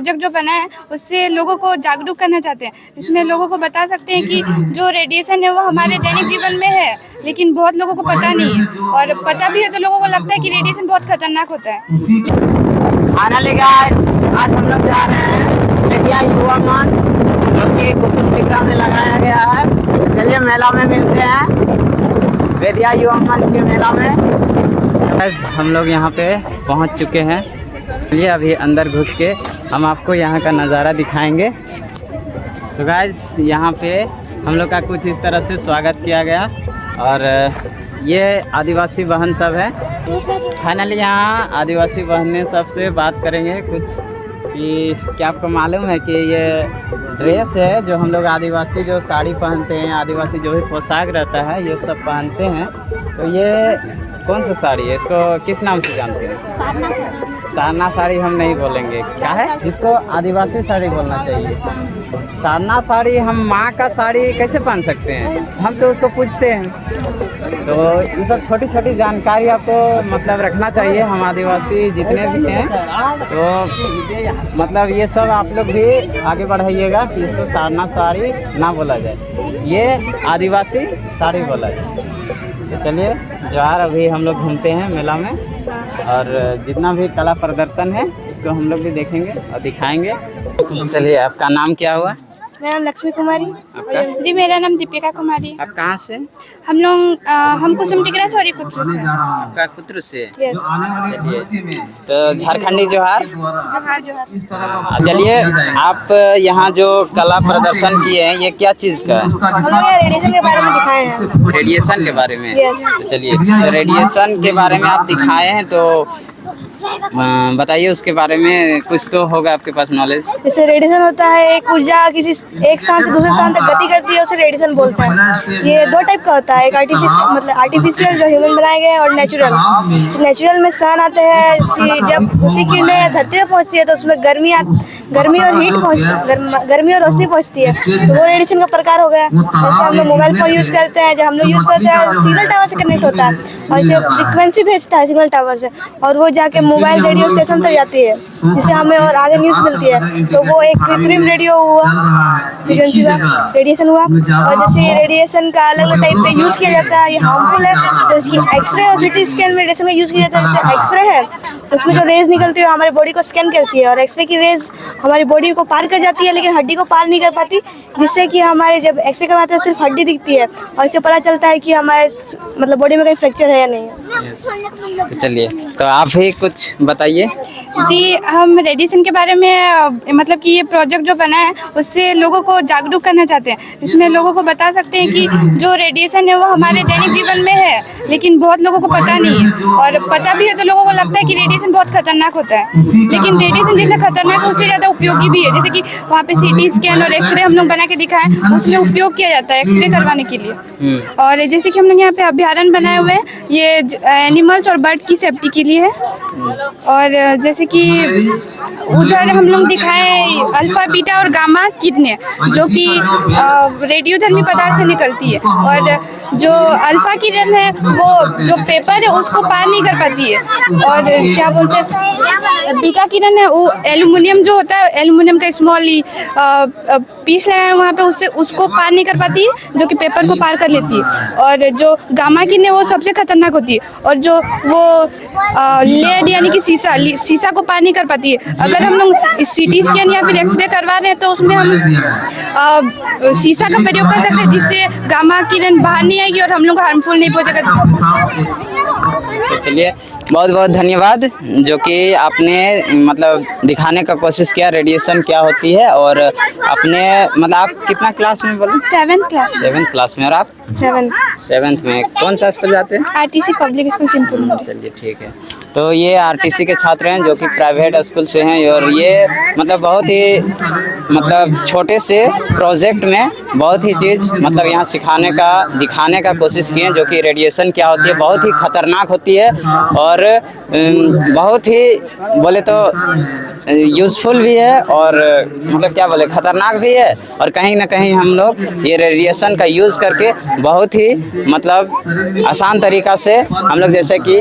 Project जो बना है उससे लोगों को जागरूक करना चाहते हैं। इसमें लोगों को बता सकते हैं कि जो रेडिएशन है वो हमारे दैनिक जीवन में है, लेकिन बहुत लोगों को पता नहीं है, और पता भी है तो लोगों को लगता है कि रेडिएशन बहुत खतरनाक होता है। फाइनली गाइस, आज हम लोग जा रहे हैं बेतिया युवा मंच, जो कि कुसुम टिकरा में लगाया गया है। तो चलिए मेला में मिलते हैं, बेतिया युवा मंच के मेला में। हम लोग यहाँ पे पहुँच चुके हैं। चलिए अभी अंदर घुस के हम आपको यहाँ का नज़ारा दिखाएंगे। तो गाइस, यहाँ पे हम लोग का कुछ इस तरह से स्वागत किया गया, और ये आदिवासी बहन सब है। फाइनली यहाँ आदिवासी बहनें सबसे बात करेंगे कुछ कि क्या आपको मालूम है कि ये ड्रेस है जो हम लोग आदिवासी जो साड़ी पहनते हैं, आदिवासी जो भी पोशाक रहता है ये सब पहनते हैं। तो ये कौन सा साड़ी है, इसको किस नाम से जानते हैं? सारना साड़ी हम नहीं बोलेंगे, क्या है इसको आदिवासी साड़ी बोलना चाहिए। सारना साड़ी हम माँ का साड़ी कैसे पहन सकते हैं, हम तो उसको पूछते हैं। तो ये सब छोटी छोटी जानकारी आपको मतलब रखना चाहिए। हम आदिवासी जितने भी हैं तो मतलब ये सब आप लोग भी आगे बढ़ाइएगा कि इसको सारना साड़ी ना बोला जाए, ये आदिवासी साड़ी बोला जाए। तो चलिए जोहार, अभी हम लोग घूमते हैं मेला में, और जितना भी कला प्रदर्शन है इसको हम लोग भी देखेंगे और दिखाएंगे। चलिए, आपका नाम क्या हुआ? मेरा नाम लक्ष्मी कुमारी। आपका? जी, मेरा नाम दीपिका कुमारी। आप कहाँ से? हम कुसुम टिकरा से, और कुत्र से। आपका कुत्र से? यस। चलिए, तो झारखंडी जोहार। जोहार जोहार। चलिए, आप यहाँ जो कला प्रदर्शन किए हैं ये क्या चीज़ का है? हम लोग यहाँ रेडिएशन के बारे में दिखाए हैं। रेडिएशन के बारे में? यस। तो चलिए, तो रेडिएशन के बारे में आप दिखाए हैं, तो बताइए उसके बारे में, कुछ तो होगा आपके पास नॉलेज। जैसे रेडिएशन होता है, एक ऊर्जा किसी एक स्थान से दूसरे स्थान तक गति करती है, उसे रेडिएशन बोलते हैं। ये दो टाइप का होता है, एक आर्टिफिशियल जो ह्यूमन बनाए गए, और नेचुरल। नेचुरल में सन आते हैं, जब उसी किरणें धरती पर पहुंचती है तो उसमें गर्मी और हीट पहुंचती, गर्मी और रोशनी पहुंचती है, तो वो रेडिएशन का प्रकार हो गया। जैसे हम लोग मोबाइल फोन यूज़ करते हैं, जब हम लोग यूज़ करते हैं सिग्नल टावर से कनेक्ट होता है, और इसे फ्रिक्वेंसी भेजता है सिग्नल टावर से, और वो जाके मोबाइल रेडियो स्टेशन तक जाती है, जिससे हमें और आगे न्यूज़ मिलती है। तो वो एक कृत्रिम रेडियो हुआ, फ्रीक्वेंसी का रेडिएशन हुआ। और जैसे रेडिएशन का अलग अलग टाइप पे यूज़ किया जाता है, ये हार्मफुल है, तो इसकी एक्सरे और सिटी स्कैन में रेडिएशन का यूज़ किया जाता है। जैसे एक्सरे है, उसमें जो रेज निकलती है हमारी बॉडी को स्कैन करती है, और एक्सरे की रेज हमारी बॉडी को पार कर जाती है, लेकिन हड्डी को पार नहीं कर पाती, जिससे कि हमारे जब एक्सरे करवाते हैं सिर्फ हड्डी दिखती है, और इससे पता चलता है कि हमारे मतलब बॉडी में कहीं फ्रैक्चर है या नहीं है। तो चलिए, तो आप ही कुछ बताइए। जी, हम रेडिएशन के बारे में मतलब कि ये प्रोजेक्ट जो बना है उससे लोगों को जागरूक करना चाहते हैं। इसमें लोगों को बता सकते हैं कि जो रेडिएशन है वो हमारे दैनिक जीवन में है, लेकिन बहुत लोगों को पता नहीं है, और पता भी है तो लोगों को लगता है कि रेडिएशन बहुत खतरनाक होता है, लेकिन रेडिएशन जितना खतरनाक है उससे ज़्यादा उपयोगी भी है। जैसे कि वहाँ पे सीटी स्कैन और एक्सरे हम लोग बना के दिखाएं, उसमें उपयोग किया जाता है एक्सरे करवाने के लिए। और जैसे कि हम लोग यहाँ पे अभ्यारण्य बनाए हुए हैं, ये एनिमल्स और बर्ड की सेफ्टी के लिए है। और जैसे कि उधर हम लोग दिखाएं अल्फा बीटा और गामा किरणें, जो कि रेडियोधर्मी पदार्थ से निकलती है, और जो अल्फा किरण है वो जो पेपर है उसको पार नहीं कर पाती है, और क्या बोलते हैं बीटा किरण है वो एल्युमिनियम जो होता है, एल्युमिनियम का स्मॉल पीस लगाए हैं वहाँ पे, उससे उसको पार नहीं कर पाती है, जो कि पेपर को पार कर लेती है। और जो गामा किरण है वो सबसे खतरनाक होती है, और जो वो लेड यानी कि शीशा को पार नहीं कर पाती है। अगर हम लोग सीटी स्कैन या फिर एक्सरे करवा रहे हैं तो उसमें हम शीशा का प्रयोग कर सकते हैं, जिससे गामा किरण बाहर नहीं आएगी और हम लोग को हार्मफुल नहीं पहुंचेगा। तो चलिए, बहुत बहुत धन्यवाद, जो कि आपने मतलब दिखाने का कोशिश किया रेडिएशन क्या होती है। और अपने मतलब आप कितना क्लास में बोले? 7th class. 7th क्लास में। और आप? 7th में। कौन सा स्कूल जाते हैं? RTC public school Chintpurni. चलिए ठीक है। तो ये आरटीसी के छात्र हैं जो कि प्राइवेट स्कूल से हैं, और ये मतलब बहुत ही मतलब छोटे से प्रोजेक्ट में बहुत ही चीज़ मतलब यहाँ सिखाने का दिखाने का कोशिश किए, जो कि रेडिएशन क्या होती है, बहुत ही खतरनाक होती है, और बहुत ही बोले तो यूज़फुल भी है, और मतलब क्या बोले खतरनाक भी है। और कहीं ना कहीं हम लोग ये रेडिएशन का यूज़ करके बहुत ही मतलब आसान तरीक़ा से हम लोग जैसे कि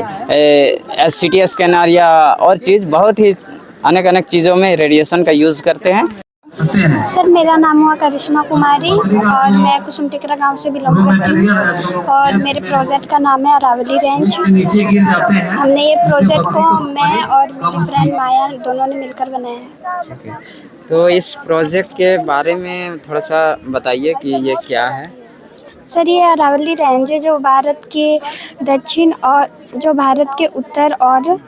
सीटी स्कैनर या और चीज़ बहुत ही अनेक अनेक चीज़ों में रेडिएशन का यूज़ करते हैं। सर मेरा नाम हुआ करिश्मा कुमारी और मैं कुसुम टिकरा गांव से बिलोंग करती हूँ और मेरे प्रोजेक्ट का नाम है अरावली रेंज। हमने ये प्रोजेक्ट को मैं और मेरी फ्रेंड माया दोनों ने मिलकर बनाया है। तो इस प्रोजेक्ट के बारे में थोड़ा सा बताइए कि ये क्या है। सर ये अरावली रेंज है जो भारत के दक्षिण और जो भारत के उत्तर और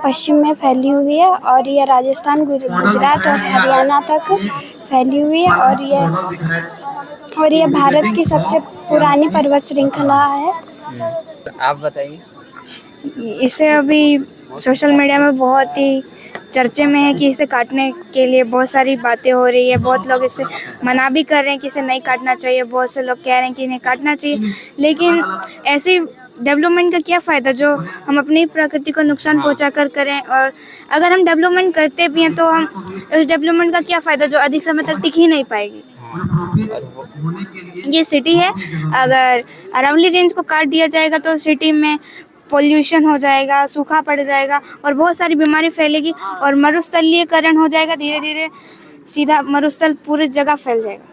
पश्चिम में फैली हुई है और ये राजस्थान गुजरात और हरियाणा तक फैली हुई है और ये भारत की सबसे पुरानी पर्वत श्रृंखला है। आप बताइए। इसे अभी सोशल मीडिया में बहुत ही चर्चे में है कि इसे काटने के लिए बहुत सारी बातें हो रही है। बहुत लोग इसे मना भी कर रहे हैं कि इसे नहीं काटना चाहिए, बहुत से लोग कह रहे हैं कि इन्हें काटना चाहिए। लेकिन ऐसी डेवलपमेंट का क्या फ़ायदा जो हम अपनी प्रकृति को नुकसान पहुंचा कर करें, और अगर हम डेवलपमेंट करते भी हैं तो हम उस डेवलपमेंट का क्या फ़ायदा जो अधिक समय तक टिक ही नहीं पाएगी। ये सिटी है, अगर अरावली रेंज को काट दिया जाएगा तो सिटी में पोल्यूशन हो जाएगा, सूखा पड़ जाएगा और बहुत सारी बीमारी फैलेगी और मरुस्थलीकरण हो जाएगा। धीरे धीरे सीधा मरुस्थल पूरी जगह फैल जाएगा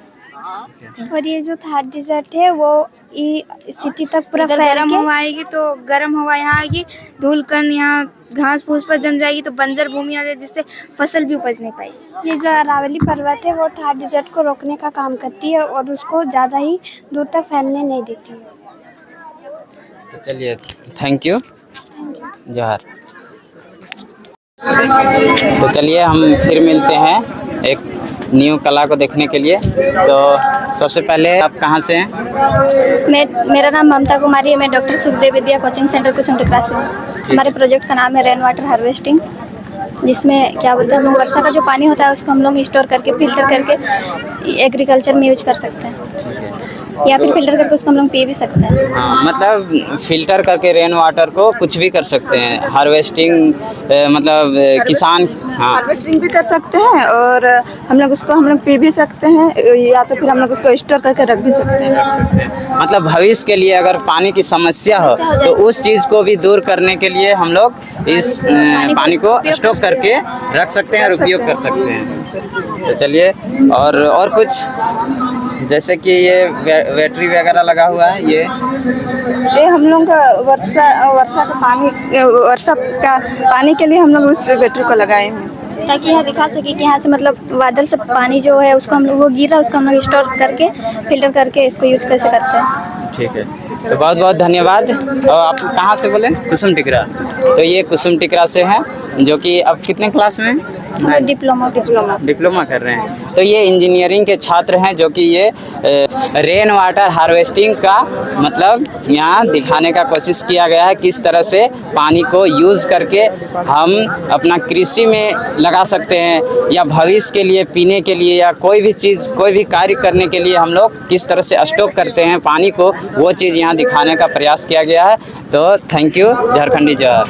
और ये जो थार डिजर्ट है वो सिटी तक पूरा गर्म हवा आएगी तो गर्म हवा यहाँ आएगी, धूल कण यहाँ घास फूस पर जम जाएगी तो बंजर भूमि आ जाएगी जिससे फसल भी उपज नहीं पाएगी। ये जो अरावली पर्वत है वो थार डिजर्ट को रोकने का काम करती है और उसको ज़्यादा ही दूर तक फैलने नहीं देती है। तो चलिए, थैंक यू। जोहार। तो चलिए हम फिर मिलते हैं एक न्यू कला को देखने के लिए। तो सबसे पहले आप कहाँ से हैं? मेरा नाम ममता कुमारी है। मैं डॉक्टर सुखदेव विद्या कोचिंग सेंटर कुसुम टिकरा से हूँ। हमारे प्रोजेक्ट का नाम है रेन वाटर हार्वेस्टिंग, जिसमें क्या बोलते हैं हम लोग वर्षा का जो पानी होता है उसको हम लोग स्टोर करके फिल्टर करके एग्रीकल्चर में यूज कर सकते हैं या फिर फिल्टर करके उसको हम लोग पी भी सकते हैं। हाँ, मतलब फिल्टर करके रेन वाटर को कुछ भी कर सकते हैं। हार्वेस्टिंग मतलब किसान हार्वेस्टिंग भी कर सकते हैं और हम लोग पी भी सकते हैं या तो फिर हम लोग उसको स्टोर करके रख भी सकते हैं। मतलब भविष्य के लिए अगर पानी की समस्या हो तो उस चीज़ को भी दूर करने के लिए हम लोग इस पानी को स्टॉक करके रख सकते हैं और उपयोग कर सकते हैं। तो चलिए, और कुछ जैसे कि ये बैटरी वगैरह लगा हुआ है, ये हम लोग का वर्षा का पानी के लिए हम लोग उस बैटरी को लगाए हैं ताकि यहाँ दिखा सके कि यहाँ से मतलब बादल से पानी जो है उसको हम लोग वो गिरा उसको हम लोग स्टोर करके फिल्टर करके इसको यूज कैसे करते हैं। ठीक है, तो बहुत बहुत धन्यवाद। और आप कहाँ से बोले? कुसुम टिकरा। तो ये कुसुम टिकरा से हैं, जो कि अब कितने क्लास में? डिप्लोमा कर रहे हैं। तो ये इंजीनियरिंग के छात्र हैं जो कि ये रेन वाटर हार्वेस्टिंग का मतलब यहाँ दिखाने का कोशिश किया गया है, किस तरह से पानी को यूज़ करके हम अपना कृषि में लगा सकते हैं या भविष्य के लिए पीने के लिए या कोई भी चीज़ कोई भी कार्य करने के लिए हम लोग किस तरह से स्टॉक करते हैं पानी को, वो चीज़ यहाँ दिखाने का प्रयास किया गया है। तो थैंक यू। झारखंडी जोहार।